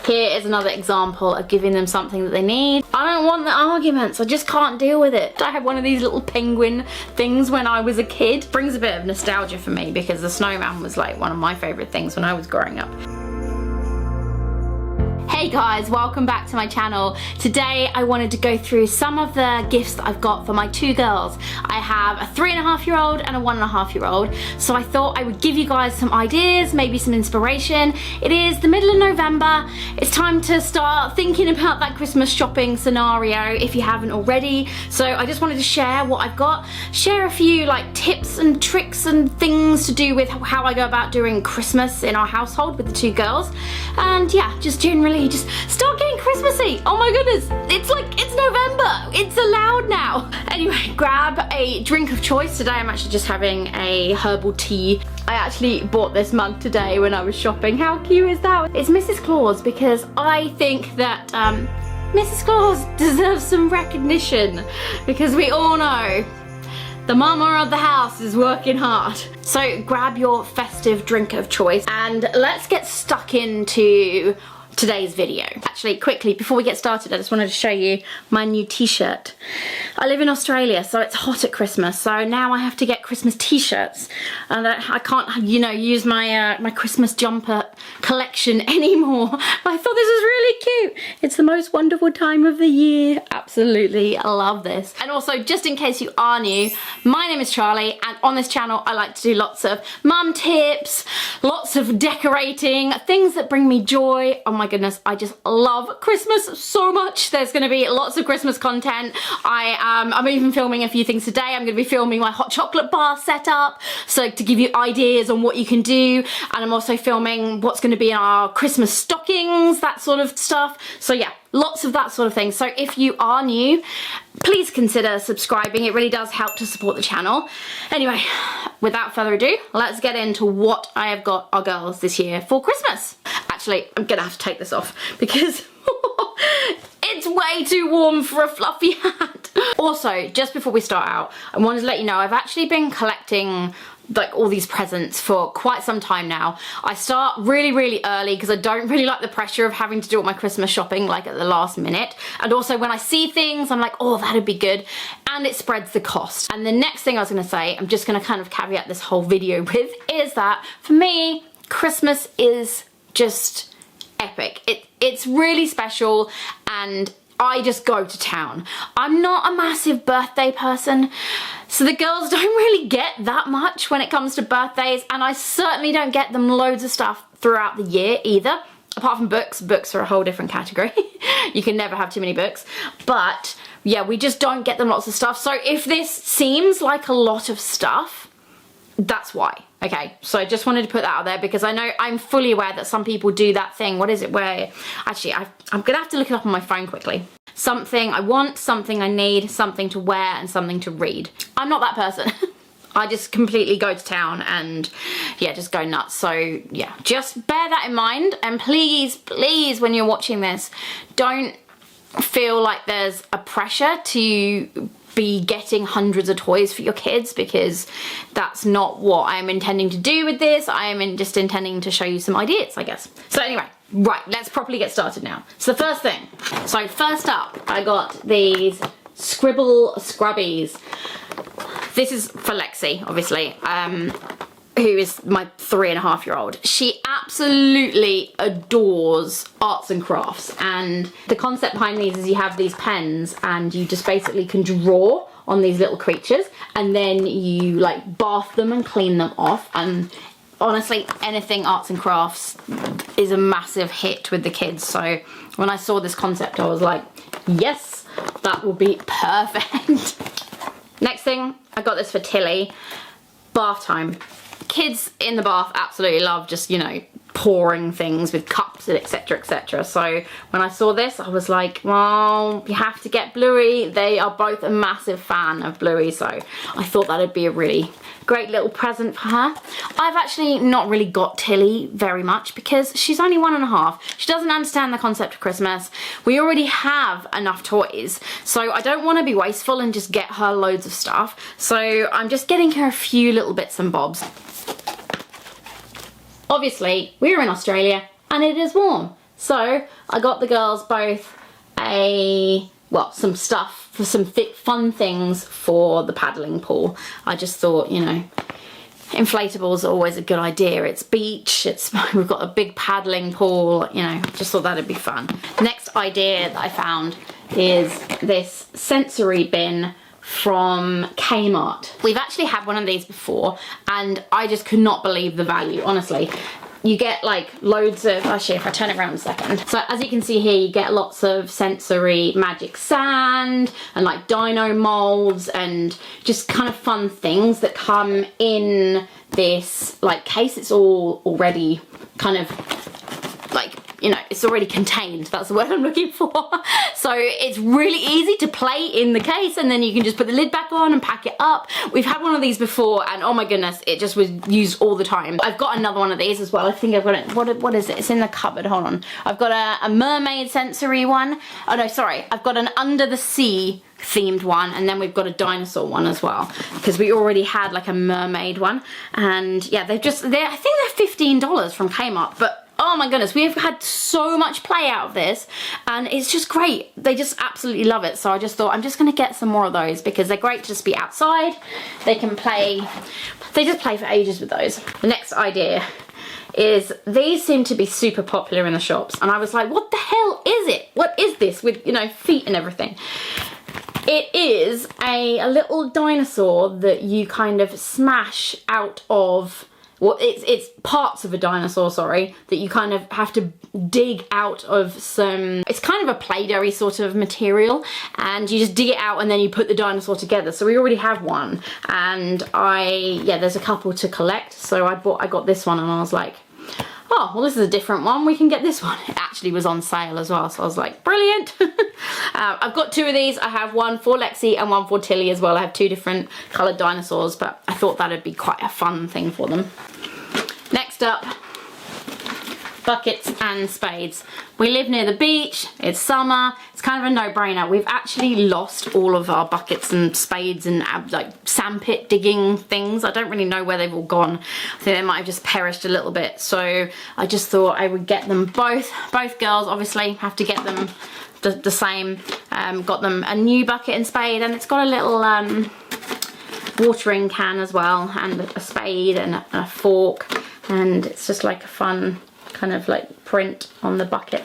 Here is another example of giving them something that they need. I don't want the arguments, I just can't deal with it. I had one of these little penguin things when I was a kid. Brings a bit of nostalgia for me because the snowman was like one of my favourite things when I was growing up. Hey guys, welcome back to my channel. Today I wanted to go through some of the gifts that I've got for my two girls. I have a 3.5-year-old and a 1.5-year-old, so I thought I would give you guys some ideas, maybe some inspiration. It is the middle of November. It's time to start thinking about that Christmas shopping scenario if you haven't already. So I just wanted to share what I've got, share a few like tips and tricks and things to do with how I go about doing Christmas in our household with the two girls. And yeah, just generally just start getting Christmassy. Oh my goodness, it's November, it's allowed now. Anyway, grab a drink of choice. Today I'm actually just having a herbal tea. I actually bought this mug today when I was shopping. How cute is that? It's Mrs. Claus because I think that Mrs. Claus deserves some recognition because we all know the mama of the house is working hard. So grab your festive drink of choice and let's get stuck into today's video. Actually, quickly, before we get started, I just wanted to show you my new t-shirt. I live in Australia, so it's hot at Christmas, so now I have to get Christmas t-shirts, and I can't, you know, use my my Christmas jumper collection anymore. I thought this was really cute. It's the most wonderful time of the year. Absolutely, I love this. And also, just in case you are new, my name is Charlie, and on this channel, I like to do lots of mum tips, lots of decorating, things that bring me joy. Oh my goodness, I just love Christmas so much. There's going to be lots of Christmas content. I'm even filming a few things today. I'm going to be filming my hot chocolate bar setup, so to give you ideas on what you can do, and I'm also filming what's going to be in our Christmas stockings, that sort of stuff. So yeah, lots of that sort of thing. So if you are new, please consider subscribing. It really does help to support the channel. Anyway, without further ado, let's get into what I have got our girls this year for Christmas. Actually, I'm gonna have to take this off because it's way too warm for a fluffy hat. Also, just before we start out, I wanted to let you know I've actually been collecting like all these presents for quite some time now. I start really early because I don't really like the pressure of having to do all my Christmas shopping like at the last minute. And also when I see things, I'm like, oh, that'd be good. And it spreads the cost. And the next thing I was gonna say, I'm just gonna kind of caveat this whole video with, is that for me, Christmas is just epic. It's really special and I just go to town. I'm not a massive birthday person, so the girls don't really get that much when it comes to birthdays, and I certainly don't get them loads of stuff throughout the year either. Apart from books. Books are a whole different category. You can never have too many books. But yeah, we just don't get them lots of stuff. So if this seems like a lot of stuff, that's why. Okay, so I just wanted to put that out there because I know I'm fully aware that some people do that thing. What is it where, actually, I'm gonna have to look it up on my phone quickly. Something I want, something I need, something to wear, and something to read. I'm not that person. I just completely go to town and yeah, just go nuts. So yeah, just bear that in mind. And please, when you're watching this, don't feel like there's a pressure to be getting hundreds of toys for your kids, because that's not what I'm intending to do with this. I am just intending to show you some ideas, I guess. So anyway, right, let's properly get started now. So the first thing, so first up, I got these Scribble Scrubbies. This is for Lexi, obviously, who is my 3.5-year-old. She absolutely adores arts and crafts, and the concept behind these is you have these pens and you just basically can draw on these little creatures, and then you like bath them and clean them off. And honestly, anything arts and crafts is a massive hit with the kids. So when I saw this concept, I was like, yes, that will be perfect. Next thing, I got this for Tilly. Bath time. Kids in the bath absolutely love just, you know, pouring things with cups and etc, etc. So when I saw this, I was like, well, you have to get Bluey. They are both a massive fan of Bluey, so I thought that'd be a really great little present for her. I've actually not really got Tilly very much because she's only 1.5. She doesn't understand the concept of Christmas. We already have enough toys, so I don't want to be wasteful and just get her loads of stuff. So I'm just getting her a few little bits and bobs. Obviously, we're in Australia and it is warm, So I got the girls both some stuff for some fun things for the paddling pool. I just thought, you know, inflatables are always a good idea. It's beach, we've got a big paddling pool, you know, just thought that'd be fun. Next idea that I found is this sensory bin from Kmart. We've actually had one of these before and I just could not believe the value, honestly. You get like loads of, actually if I turn it around a second. So as you can see here, you get lots of sensory magic sand and like dino molds and just kind of fun things that come in this like case. It's all already kind of like, you know, it's already contained. That's the word I'm looking for. So it's really easy to play in the case and then you can just put the lid back on and pack it up. We've had one of these before and oh my goodness, it just was used all the time. I've got another one of these as well. I think I've got it. What is it? It's in the cupboard. Hold on. I've got a mermaid sensory one. Oh no, sorry. I've got an under the sea themed one and then we've got a dinosaur one as well because we already had like a mermaid one and yeah, I think they're $15 from Kmart, but oh my goodness, we have had so much play out of this and it's just great. They just absolutely love it. So I just thought I'm just gonna get some more of those because they're great to just be outside. They can play, they just play for ages with those. The next idea is these seem to be super popular in the shops and I was like, what the hell is it? What is this with, you know, feet and everything? It is a little dinosaur that you kind of smash out of, well, it's parts of a dinosaur, sorry, that you kind of have to dig out of some, it's kind of a Play-Doh-y sort of material and you just dig it out and then you put the dinosaur together. So we already have one and there's a couple to collect. So I got this one and I was like, oh, well this is a different one, we can get this one. It actually was on sale as well, so I was like, brilliant. I've got two of these. I have one for Lexi and one for Tilly as well. I have two different coloured dinosaurs, but I thought that'd be quite a fun thing for them. Next up, buckets and spades. We live near the beach, it's summer, it's kind of a no-brainer. We've actually lost all of our buckets and spades and like sandpit digging things. I don't really know where they've all gone. I think they might have just perished a little bit. So I just thought I would get them both. Both girls obviously have to get them the same. Got them a new bucket and spade and it's got a little watering can as well and a spade and a fork and it's just like a fun kind of like print on the bucket.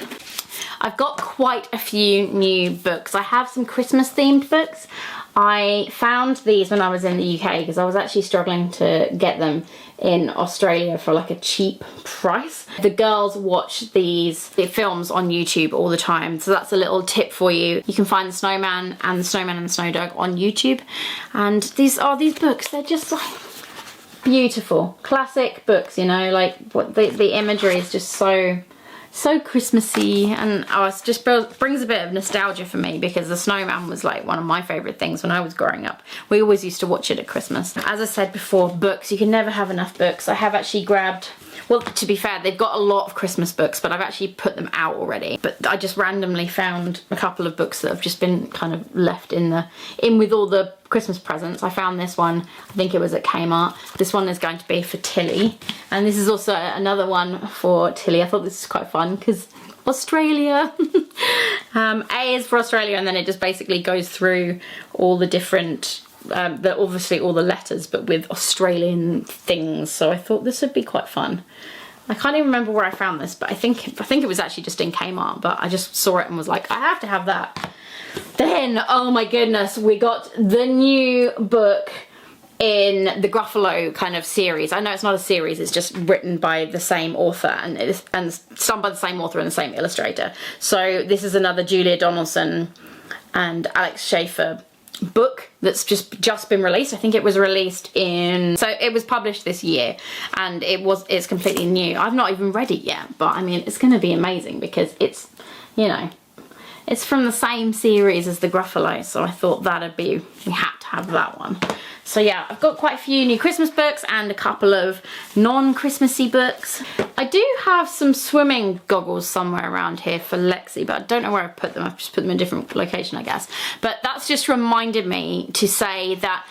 I've got quite a few new books. I have some Christmas themed books. I found these when I was in the UK because I was actually struggling to get them in Australia for like a cheap price. The girls watch these films on YouTube all the time, so that's a little tip for you. You can find the Snowman and the Snowman and the Snow Dog on YouTube, and these books, they're just like beautiful classic books, you know, like what the imagery is just so Christmassy and it just brings a bit of nostalgia for me because the Snowman was like one of my favourite things when I was growing up. We always used to watch it at Christmas. As I said before, books, you can never have enough books. I have actually grabbed, well, to be fair, they've got a lot of Christmas books, but I've actually put them out already. But I just randomly found a couple of books that have just been kind of left in with all the Christmas presents. I found this one, I think it was at Kmart. This one is going to be for Tilly. And this is also another one for Tilly. I thought this was quite fun because Australia. A is for Australia and then it just basically goes through all the different obviously all the letters but with Australian things, so I thought this would be quite fun. I can't even remember where I found this, but I think it was actually just in Kmart, but I just saw it and was like, I have to have that. Then, oh my goodness, we got the new book in the Gruffalo kind of series. I know it's not a series, it's just written by the same author and done by the same author and the same illustrator. So this is another Julia Donaldson and Alex Schaefer book that's just been released. I think it was released so it was published this year and it's completely new. I've not even read it yet, but I mean it's gonna be amazing because it's, you know, it's from the same series as the Gruffalo, so I thought we had to have that one. So yeah, I've got quite a few new Christmas books and a couple of non-Christmassy books. I do have some swimming goggles somewhere around here for Lexi, but I don't know where I've put them. I've just put them in a different location, I guess. But that's just reminded me to say that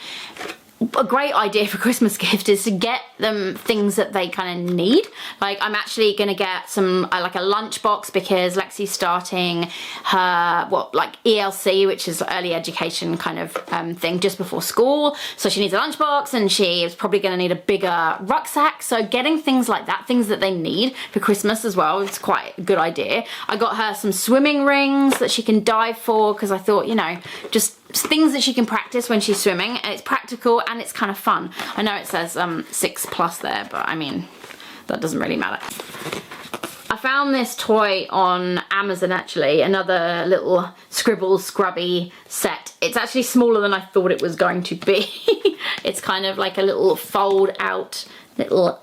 a great idea for Christmas gift is to get them things that they kind of need. Like I'm actually gonna get some like a lunchbox because Lexi's starting her like ELC, which is early education kind of thing just before school, so she needs a lunchbox and she is probably gonna need a bigger rucksack. So getting things like that, things that they need for Christmas as well, it's quite a good idea. I got her some swimming rings that she can dive for because I thought, you know, just things that she can practice when she's swimming, and it's practical and it's kind of fun. I know it says 6+ there, but I mean, that doesn't really matter. I found this toy on Amazon actually, another little scribble scrubby set. It's actually smaller than I thought it was going to be. It's kind of like a little fold out little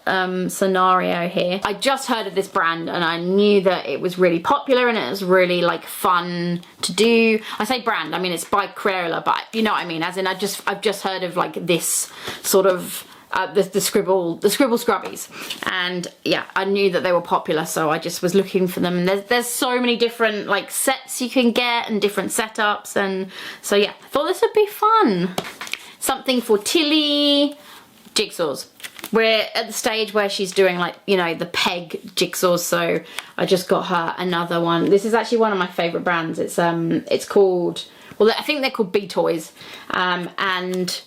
scenario here. I just heard of this brand and I knew that it was really popular and it was really like fun to do. I say brand, I mean it's by Crayola, but you know what I mean, as in I've just heard of like this sort of the scribble scrubbies, and yeah, I knew that they were popular, so I just was looking for them. And there's so many different like sets you can get and different setups, and so yeah, I thought this would be fun. Something for Tilly. Jigsaws. We're at the stage where she's doing like, you know, the peg jigsaws, so I just got her another one. This is actually one of my favourite brands. It's called, well, I think they're called B Toys, and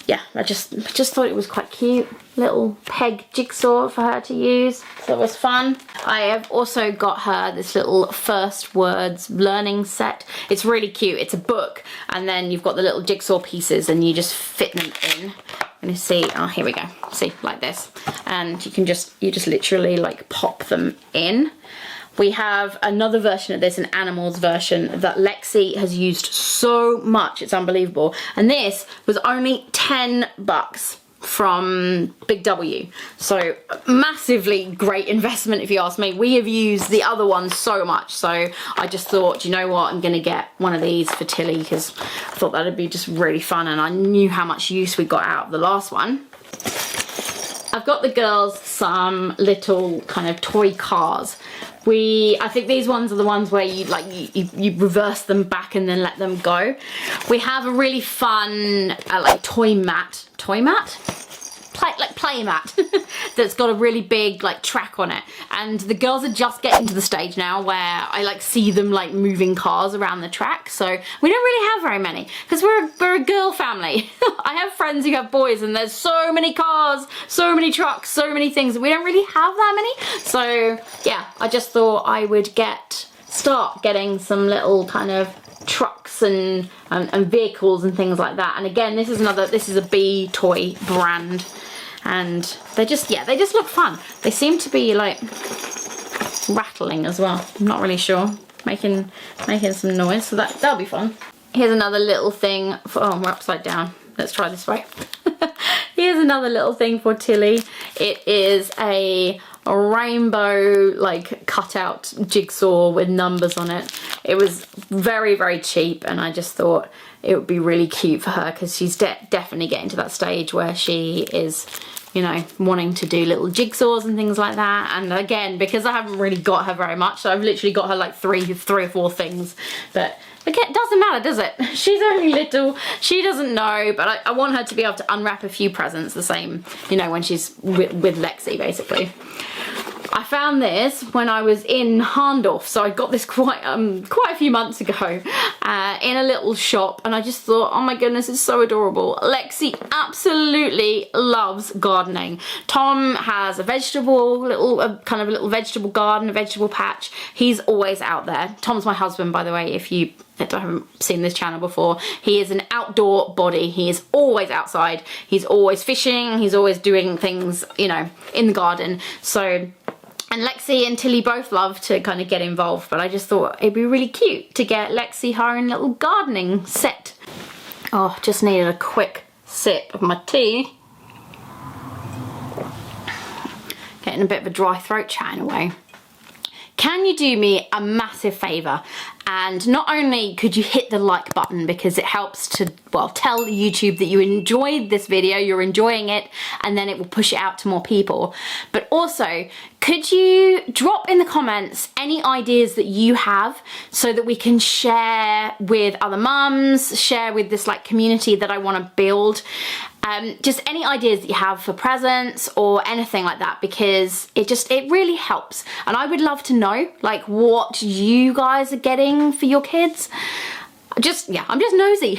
yeah, I just thought it was quite cute. Little peg jigsaw for her to use, so it was fun. I have also got her this little first words learning set. It's really cute. It's a book, and then you've got the little jigsaw pieces and you just fit them in. And see, oh here we go, see, like this, and you just literally like pop them in. We have another version of this, an animals version that Lexi has used so much, it's unbelievable, and this was only $10 from Big W, so massively great investment if you ask me. We have used the other one so much, so I just thought, you know what, I'm gonna get one of these for Tilly because I thought that'd be just really fun, and I knew how much use we got out of the last one. I've got the girls some little kind of toy cars. I think these ones are the ones where you reverse them back and then let them go. We have a really fun like play mat that's got a really big like track on it, and the girls are just getting to the stage now where I like see them like moving cars around the track. So we don't really have very many because we're a girl family. I have friends who have boys and there's so many cars, so many trucks, so many things, we don't really have that many. So yeah, I just thought I would start getting some little kind of trucks and vehicles and things like that. And again, this is a B Toy brand, and they just look fun. They seem to be like rattling as well. I'm not really sure, making some noise, so that'll be fun. Here's another little thing for, oh, we're upside down. Let's try this way. Here's another little thing for Tilly. It is a rainbow like cutout jigsaw with numbers on it. It was very, very cheap, and I just thought it would be really cute for her because she's definitely getting to that stage where she is, you know, wanting to do little jigsaws and things like that. And again, because I haven't really got her very much, so I've literally got her like three or four things, but again, it doesn't matter, does it? She's only little, she doesn't know, but I want her to be able to unwrap a few presents the same, you know, when she's with Lexi, basically. I found this when I was in Harndorf, so I got this quite a few months ago in a little shop, and I just thought, oh my goodness, it's so adorable. Lexi absolutely loves gardening. Tom has a kind of a little vegetable garden, a vegetable patch. He's always out there. Tom's my husband, by the way, if you haven't seen this channel before. He is an outdoor body. He is always outside. He's always fishing. He's always doing things, you know, in the garden. So, and Lexi and Tilly both love to kind of get involved, but I just thought it'd be really cute to get Lexi her own little gardening set. Oh, just needed a quick sip of my tea. Getting a bit of a dry throat chatting away. Can you do me a massive favour? And not only could you hit the like button because it helps to, well, tell YouTube that you enjoyed this video, you're enjoying it, and then it will push it out to more people. But also, could you drop in the comments any ideas that you have so that we can share with other mums, share with this like community that I want to build. just any ideas that you have for presents or anything like that, because it really helps. And I would love to know like what you guys are getting for your kids. I'm just nosy.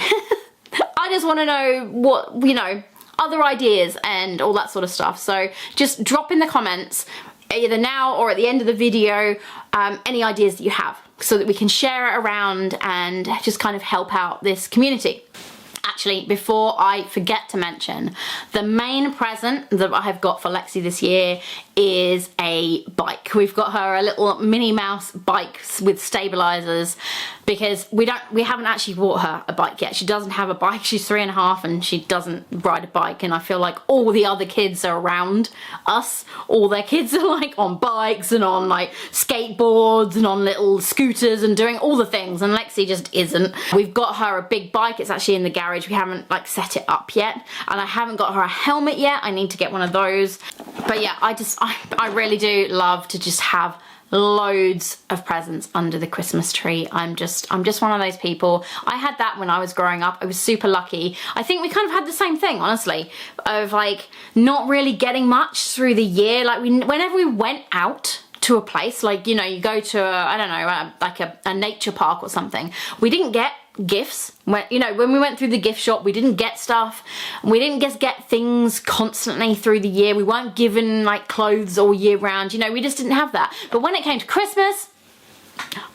I just want to know what, you know, other ideas and all that sort of stuff. So just drop in the comments either now or at the end of the video any ideas that you have, so that we can share it around and just kind of help out this community. Actually, before I forget to mention, the main present that I have got for Lexi this year is a bike. We've got her a little Minnie Mouse bike with stabilizers, because we haven't actually bought her a bike yet. She doesn't have a bike. She's 3.5 and she doesn't ride a bike, and I feel like all the other kids are around us. All their kids are like on bikes and on like skateboards and on little scooters and doing all the things, and Lexi just isn't. We've got her a big bike. It's actually in the garage. We haven't like set it up yet, and I haven't got her a helmet yet. I need to get one of those. But yeah, I really do love to just have loads of presents under the Christmas tree. I'm just one of those people. I had that when I was growing up. I was super lucky. I think we kind of had the same thing, honestly, of like not really getting much through the year. Like whenever we went out to a place, like, you know, you go to I don't know, like a nature park or something, we didn't get gifts. When we went through the gift shop, we didn't get stuff. We didn't just get things constantly through the year. We weren't given like clothes all year round. You know, we just didn't have that. But when it came to Christmas,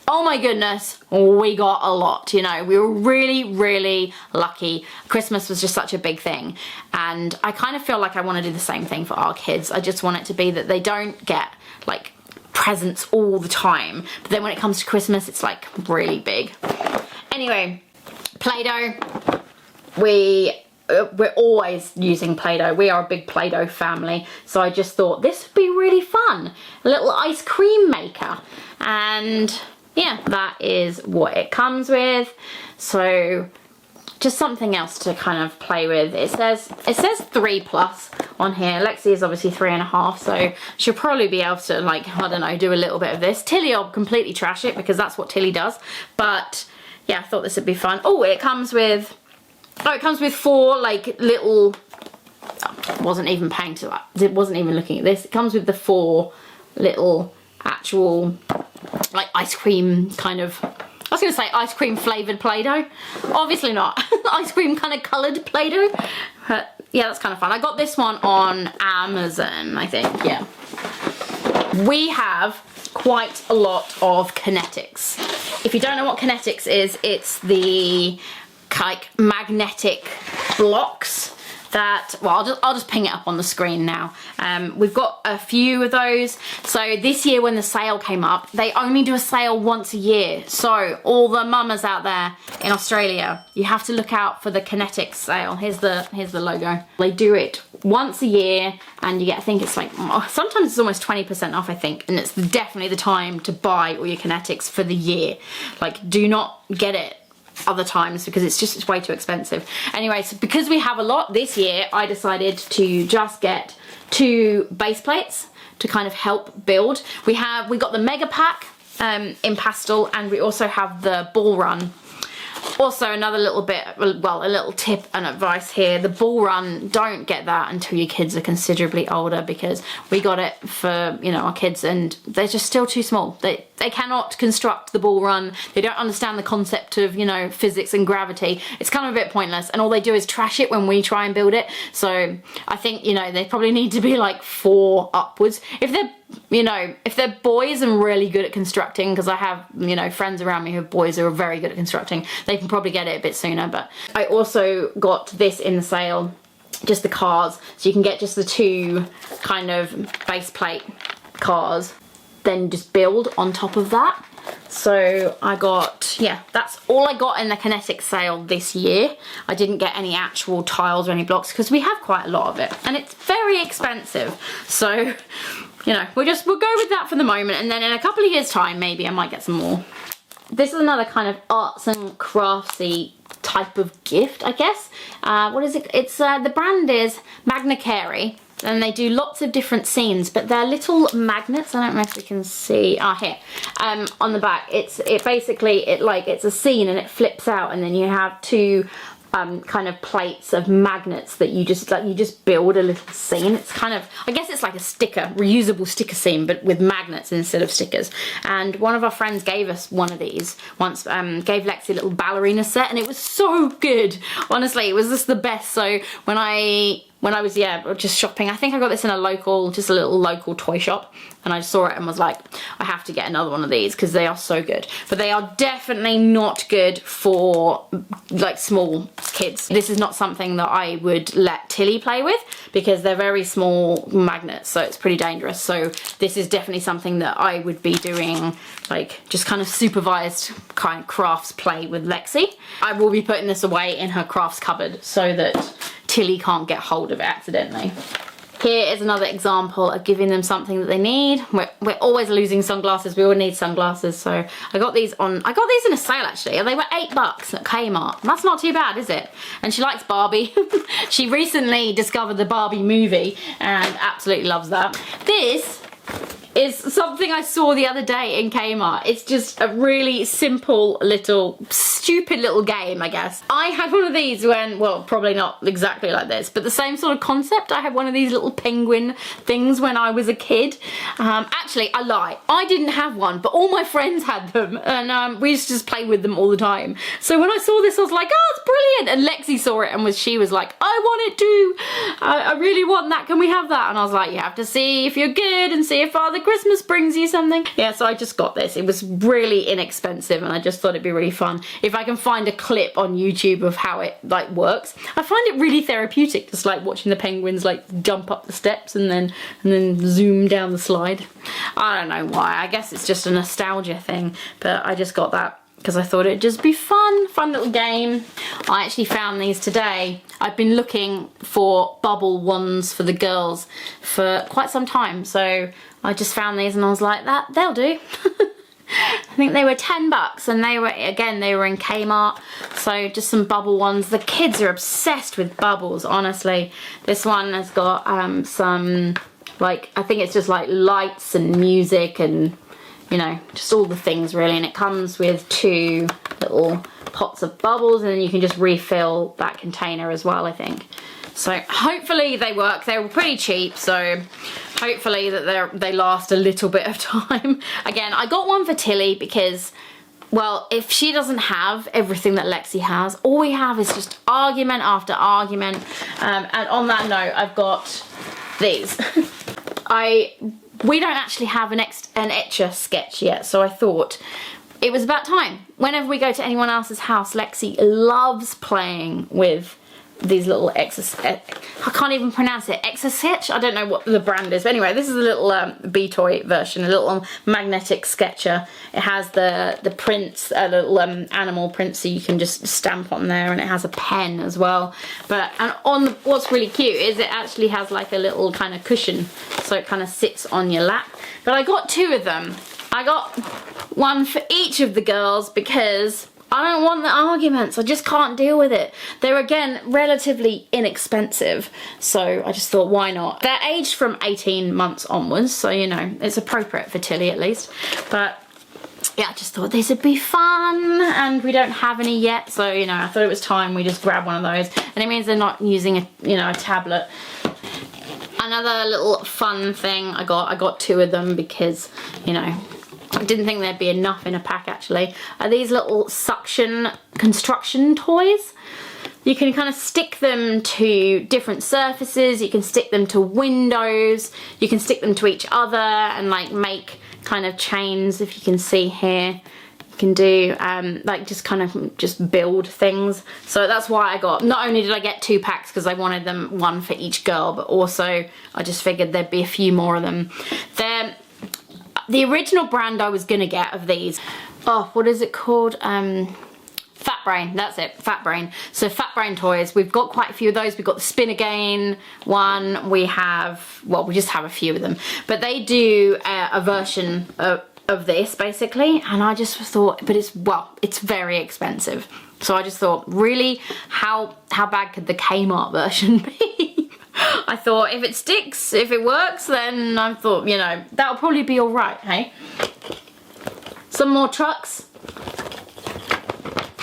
oh my goodness, we got a lot. You know, we were really, really lucky. Christmas was just such a big thing, and I kind of feel like I want to do the same thing for our kids. I just want it to be that they don't get like presents all the time, but then when it comes to Christmas, it's like really big. Anyway, Play-Doh. We're always using Play-Doh. We are a big Play-Doh family, so I just thought this would be really fun. A little ice cream maker, and yeah, that is what it comes with. So just something else to kind of play with. It says 3+ on here. Lexi is obviously 3.5, so she'll probably be able to, like, I don't know, do a little bit of this. Tilly will completely trash it, because that's what Tilly does. But yeah, I thought this would be fun. Oh, it comes with 4 like little, wasn't even paying to that. It wasn't even looking at this. It comes with the 4 little actual like ice cream kind of, I was going to say ice cream flavoured Play-Doh. Obviously not. Ice cream kind of coloured Play-Doh. But yeah, that's kind of fun. I got this one on Amazon, I think, yeah. We have quite a lot of Kinetics. If you don't know what Kinetics is, it's the like magnetic blocks that, well, I'll just ping it up on the screen now. We've got a few of those. So this year when the sale came up, they only do a sale once a year. So all the mamas out there in Australia, you have to look out for the Kinetics sale. Here's the logo. They do it once a year, and you get, I think it's like, sometimes it's almost 20% off, I think. And it's definitely the time to buy all your Kinetics for the year. Like, do not get it other times, because it's way too expensive. Anyway, so because we have a lot this year, I decided to just get 2 base plates to kind of help build. We got the mega pack in pastel, and we also have the ball run. Also, another little bit, well, a little tip and advice here. The ball run, don't get that until your kids are considerably older, because we got it for, you know, our kids, and they're just still too small. They cannot construct the ball run. They don't understand the concept of, you know, physics and gravity. It's kind of a bit pointless, and all they do is trash it when we try and build it. So I think, you know, they probably need to be like 4 upwards. If they're boys and really good at constructing, because I have, you know, friends around me who have boys who are very good at constructing, they can probably get it a bit sooner. But I also got this in the sale, just the cars, so you can get just the 2 kind of base plate cars, then just build on top of that. So I got, yeah, that's all I got in the Kinetics sale this year. I didn't get any actual tiles or any blocks, because we have quite a lot of it, and it's very expensive. So, you know, we'll go with that for the moment, and then in a couple of years time maybe I might get some more. This is another kind of arts and craftsy type of gift, I guess. What is it? It's the brand is Magna Carey, and they do lots of different scenes, but they're little magnets. I don't know if you can see. Here, on the back, it's a scene, and it flips out, and then you have 2 kind of plates of magnets that you just build a little scene. It's kind of, I guess it's like a sticker, reusable sticker scene, but with magnets instead of stickers. And one of our friends gave us one of these once, gave Lexi a little ballerina set, and it was so good. Honestly, it was just the best. So when I was, yeah, just shopping, I think I got this in a local, just a little local toy shop, and I saw it and was like, I have to get another one of these because they are so good. But they are definitely not good for like small kids. This is not something that I would let Tilly play with because they're very small magnets, so it's pretty dangerous. So this is definitely something that I would be doing, like just kind of supervised kind of crafts play with Lexi. I will be putting this away in her crafts cupboard so that Tilly can't get hold of it accidentally. Here is another example of giving them something that they need. We're always losing sunglasses. We all need sunglasses. So I got these in a sale actually. They were $8 at Kmart. That's not too bad, is it? And she likes Barbie. She recently discovered the Barbie movie and absolutely loves that. This is something I saw the other day in Kmart. It's just a really simple little, stupid little game, I guess. I had one of these when, well, probably not exactly like this, but the same sort of concept. I had one of these little penguin things when I was a kid. Actually, I lie. I didn't have one, but all my friends had them, and we used to just play with them all the time. So when I saw this, I was like, oh, it's brilliant. And Lexi saw it and she was like, I want it too. I really want that. Can we have that? And I was like, you have to see if you're good and see if Father Christmas brings you something. Yeah, so I just got this. It was really inexpensive and I just thought it'd be really fun. If I can find a clip on YouTube of how it like works, I find it really therapeutic, just like watching the penguins like jump up the steps and then zoom down the slide. I don't know why. I guess it's just a nostalgia thing, but I just got that because I thought it'd just be fun little game. I actually found these today. I've been looking for bubble ones for the girls for quite some time, so I just found these and I was like, they'll do. I think they were $10 and they were in Kmart, so just some bubble ones. The kids are obsessed with bubbles, honestly. This one has got some, like, I think it's just like lights and music and, you know, just all the things really, and it comes with 2 little pots of bubbles and then you can just refill that container as well, I think. So hopefully they work. They were pretty cheap, so hopefully that they last a little bit of time. Again, I got one for Tilly because, well, if she doesn't have everything that Lexi has, all we have is just argument after argument. And on that note, I've got these. We don't actually have an etcher sketch yet, so I thought it was about time. Whenever we go to anyone else's house, Lexi loves playing with these little I can't even pronounce it, Etch. I don't know what the brand is, but anyway, this is a little B-toy version, a little magnetic sketcher. It has the prints, a little animal print, so you can just stamp on there, and it has a pen as well. What's really cute is it actually has like a little kind of cushion, so it kind of sits on your lap. But I got 2 of them. I got one for each of the girls because I don't want the arguments. I just can't deal with it. They're, again, relatively inexpensive, so I just thought, why not? They're aged from 18 months onwards, so, you know, it's appropriate for Tilly at least. But yeah, I just thought this would be fun, and we don't have any yet, so, you know, I thought it was time we just grab one of those. And it means they're not using a tablet. Another little fun thing I got 2 of them because, you know, I didn't think there'd be enough in a pack actually. Are these little suction construction toys. You can kind of stick them to different surfaces, you can stick them to windows, you can stick them to each other and like make kind of chains, if you can see here. You can do like just build things. So that's why I got, not only did I get 2 packs because I wanted them, 1 for each girl, but also I just figured there'd be a few more of them. The original brand I was gonna get of these, oh, what is it called? Fat Brain, that's it, Fat Brain. So Fat Brain toys, we've got quite a few of those. We've got the Spin Again one, we just have a few of them. But they do a version of this basically, and I just thought, but it's very expensive. So I just thought, really, how bad could the Kmart version be? I thought if it sticks, if it works, then I thought, you know, that'll probably be all right, hey? Some more trucks.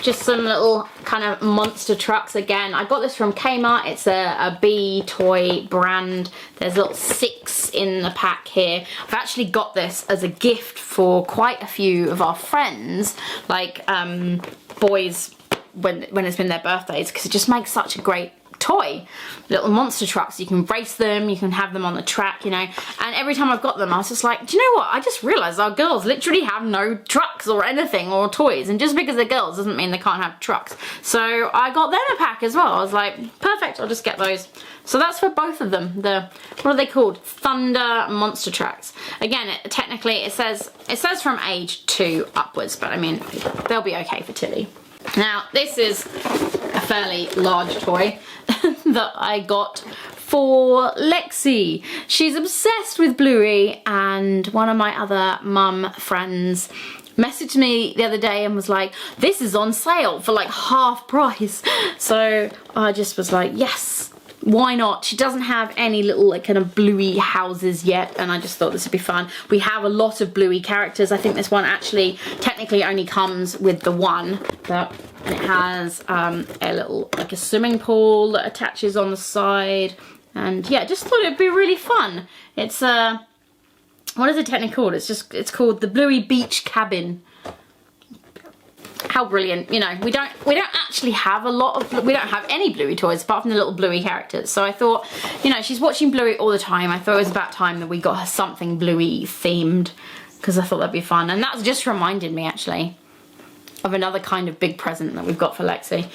just some little kind of monster trucks. Again, I got this from Kmart. It's a B toy brand. There's little 6 in the pack here. I've actually got this as a gift for quite a few of our friends, like boys, when it's been their birthdays, because it just makes such a great toy. Little monster trucks, you can race them, you can have them on the track, you know. And every time I've got them, I was just like, do you know what, I just realized our girls literally have no trucks or anything or toys, and just because they're girls doesn't mean they can't have trucks. So I got them a pack as well. I was like, perfect, I'll just get those. So that's for both of them. The, what are they called? Thunder monster trucks. Again, technically it says from age 2 upwards, but I mean, they'll be okay for Tilly. Now, this is a fairly large toy that I got for Lexi. She's obsessed with Bluey, and one of my other mum friends messaged me the other day and was like, this is on sale for like half price. So I just was like, yes, why not? She doesn't have any little like kind of Bluey houses yet, and I just thought this would be fun. We have a lot of Bluey characters. I think this one actually technically only comes with the one, but it has a little like a swimming pool that attaches on the side, and yeah, just thought it'd be really fun. It's what is it technically called? It's called the Bluey Beach Cabin. How brilliant, you know. We don't actually have we don't have any Bluey toys apart from the little Bluey characters. So I thought, you know, she's watching Bluey all the time. I thought it was about time that we got her something Bluey themed, because I thought that'd be fun. And that's just reminded me actually of another kind of big present that we've got for Lexi,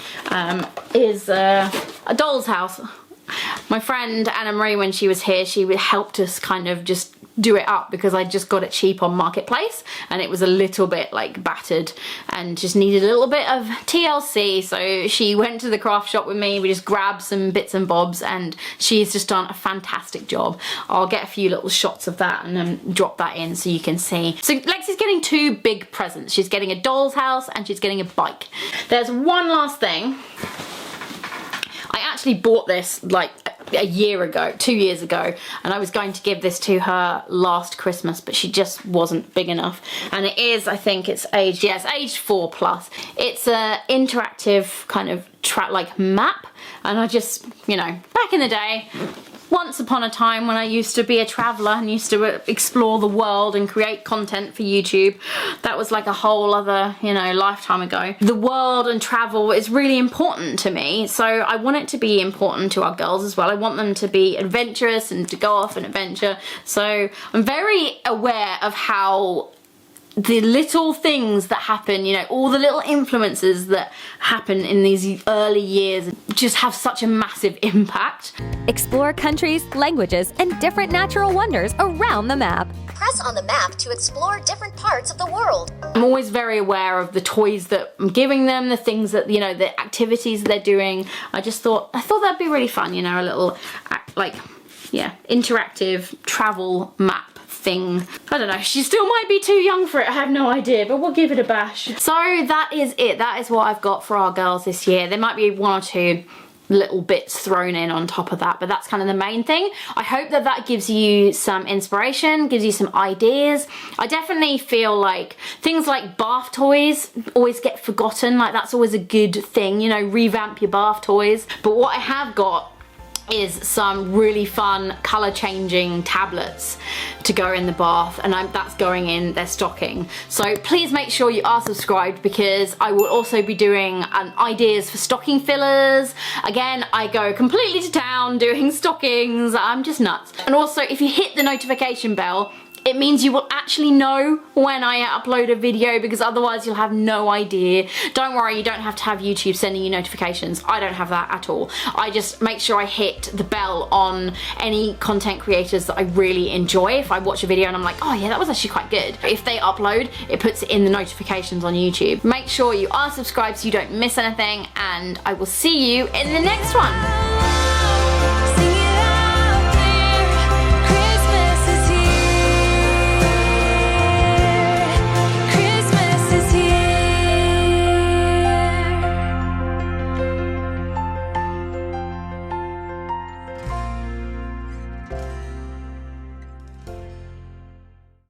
is a doll's house. My friend Anna Marie, when she was here, she helped us kind of just do it up, because I just got it cheap on Marketplace and it was a little bit like battered and just needed a little bit of TLC. So she went to the craft shop with me, we just grabbed some bits and bobs, and she's just done a fantastic job. I'll get a few little shots of that and then drop that in so you can see. So Lexi's getting 2 big presents. She's getting a doll's house and she's getting a bike. There's one last thing. I actually bought this like a year ago, 2 years ago, and I was going to give this to her last Christmas, but she just wasn't big enough. And it is, I think it's aged, yeah, it's aged 4+. It's a interactive kind of like map, and I just, you know, back in the day, once upon a time when I used to be a traveller and used to explore the world and create content for YouTube, that was like a whole other, you know, lifetime ago. The world and travel is really important to me, so I want it to be important to our girls as well. I want them to be adventurous and to go off and adventure. So I'm very aware of how the little things that happen, you know, all the little influences that happen in these early years just have such a massive impact. Explore countries, languages, and different natural wonders around the map. Press on the map to explore different parts of the world. I'm always very aware of the toys that I'm giving them, the things that, you know, the activities they're doing. I thought that'd be really fun, you know, a little like, yeah, interactive travel map thing. I don't know, she still might be too young for it, I have no idea, but we'll give it a bash. So that is it. That is what I've got for our girls this year. There might be 1 or 2 little bits thrown in on top of that, but that's kind of the main thing. I hope that that gives you some inspiration, gives you some ideas. I definitely feel like things like bath toys always get forgotten. Like, that's always a good thing, you know, revamp your bath toys. But what I have got is some really fun colour changing tablets to go in the bath, and that's going in their stocking. So please make sure you are subscribed, because I will also be doing ideas for stocking fillers. Again, I go completely to town doing stockings. I'm just nuts. And also, if you hit the notification bell, it means you will actually know when I upload a video, because otherwise you'll have no idea. Don't worry, you don't have to have YouTube sending you notifications. I don't have that at all. I just make sure I hit the bell on any content creators that I really enjoy. If I watch a video and I'm like, oh yeah, that was actually quite good, if they upload, it puts it in the notifications on YouTube. Make sure you are subscribed so you don't miss anything, and I will see you in the next one.